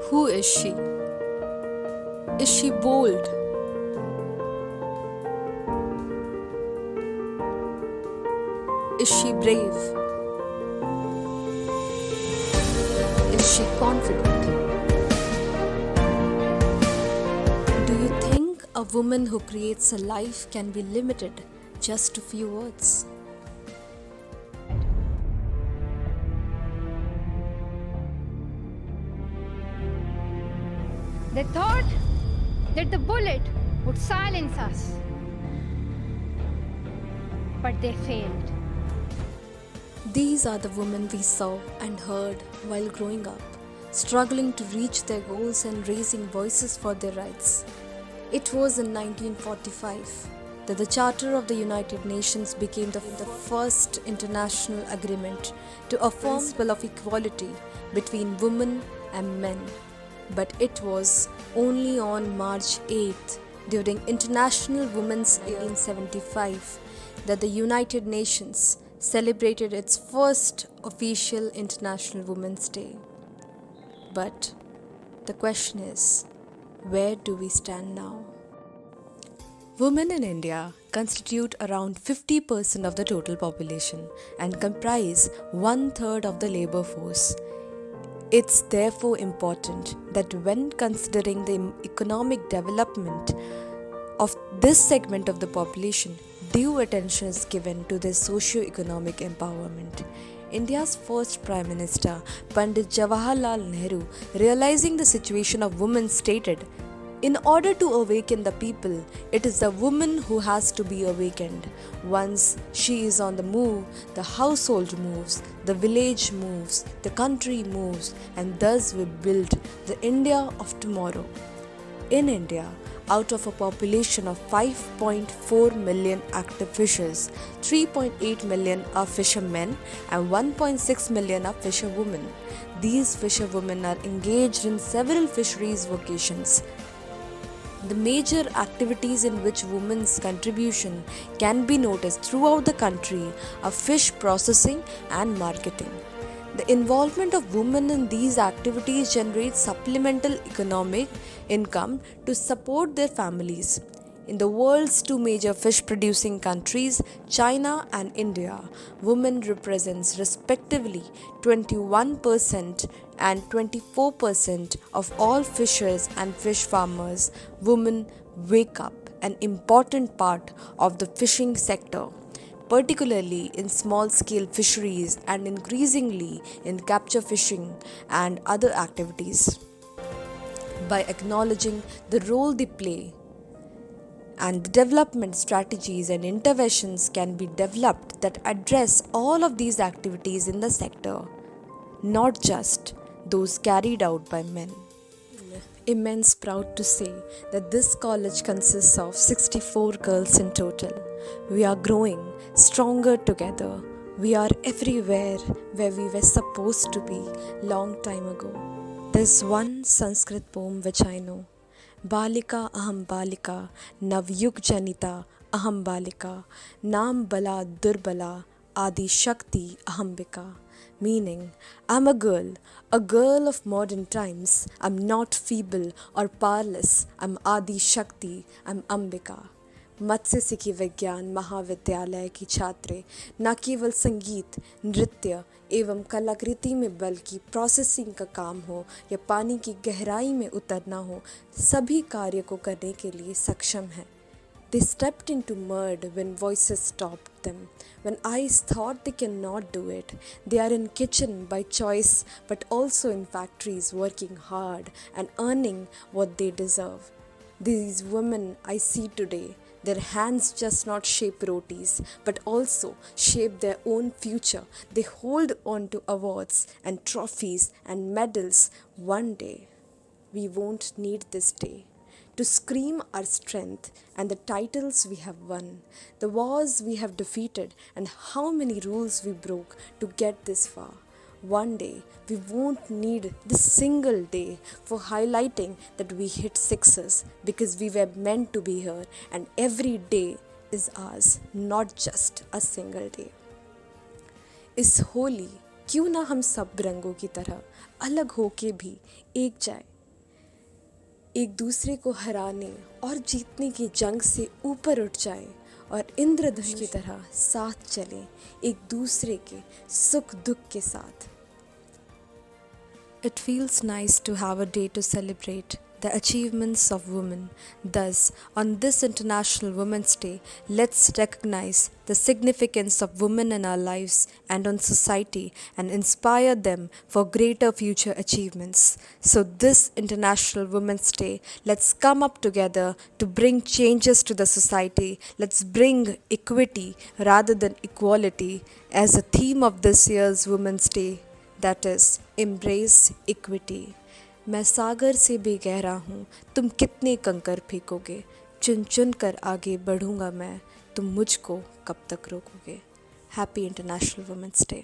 Who is she? Is she bold? Is she brave? Is she confident? Do you think a woman who creates a life can be limited just to few words? They thought that the bullet would silence us, but they failed. These are the women we saw and heard while growing up, struggling to reach their goals and raising voices for their rights. It was in 1945 that the Charter of the United Nations became the first international agreement to affirm the principle of equality between women and men. But it was only on March 8th, during International Women's Day 1975, that the United Nations celebrated its first official International Women's Day. But the question is, where do we stand now? Women in India constitute around 50% of the total population and comprise 1/3 of the labor force. It's therefore important that when considering the economic development of this segment of the population, due attention is given to their socio-economic empowerment. India's first Prime Minister, Pandit Jawaharlal Nehru, realizing the situation of women, stated, "In order to awaken the people, it is the woman who has to be awakened. Once she is on the move, the household moves, the village moves, the country moves, and thus we build the India of tomorrow." In India, out of a population of 5.4 million active fishers, 3.8 million are fishermen and 1.6 million are fisherwomen. These fisherwomen are engaged in several fisheries vocations. The major activities in which women's contribution can be noticed throughout the country are fish processing and marketing. The involvement of women in these activities generates supplemental economic income to support their families. In the world's two major fish producing countries, China and India, women represents respectively 21% and 24% of all fishers and fish farmers. Women make up an important part of the fishing sector, particularly in small scale fisheries and increasingly in capture fishing and other activities. By acknowledging the role they play, and the development strategies and interventions can be developed that address all of these activities in the sector, not just those carried out by men. Immense proud to say that this college consists of 64 girls in total. We are growing stronger together. We are everywhere where we were supposed to be long time ago. There's one Sanskrit poem which I know. बालिका अहम बालिका नवयुग जनिता अहम बालिका नाम बला दुर्बला Adishakti अहम्बिका. Meaning, I'm a girl of modern times. I'm not feeble or powerless. I'm Aadishakti. I'm Ambika. मत्स्य सीखी विज्ञान महाविद्यालय की छात्रे न केवल संगीत, नृत्य एवं कलाकृति में बल्कि प्रोसेसिंग का काम हो या पानी की गहराई में उतरना हो, सभी कार्य को करने के लिए सक्षम हैं. They stepped into mud when voices stopped them, when eyes thought they cannot do it. They are in kitchen by choice but also in factories working hard and earning what they deserve. These women I see today, their hands just not shape rotis, but also shape their own future. They hold on to awards and trophies and medals. One day, we won't need this day to scream our strength and the titles we have won, the wars we have defeated, and how many rules we broke to get this far. One day, we won't need this single day for highlighting that we hit sixes, because we were meant to be here and every day is ours, not just a single day. इस होली क्यों ना हम सब रंगों की तरह अलग होके भी एक जाए एक दूसरे को हराने और जीतने की जंग से ऊपर उठ जाएं और इंद्रधनुष की तरह साथ चलें एक दूसरे के सुख दुख के साथ। It feels nice to have a day to celebrate the achievements of women. Thus, on this International Women's Day, let's recognize the significance of women in our lives and on society and inspire them for greater future achievements. So, this International Women's Day, let's come up together to bring changes to the society. Let's bring equity rather than equality as a theme of this year's Women's Day. That is, embrace equity. मैं सागर से भी गहरा हूँ, तुम कितने कंकर फेंकोगे, चुन चुन कर आगे बढ़ूँगा मैं, तुम मुझको कब तक रोकोगे। Happy international women's day.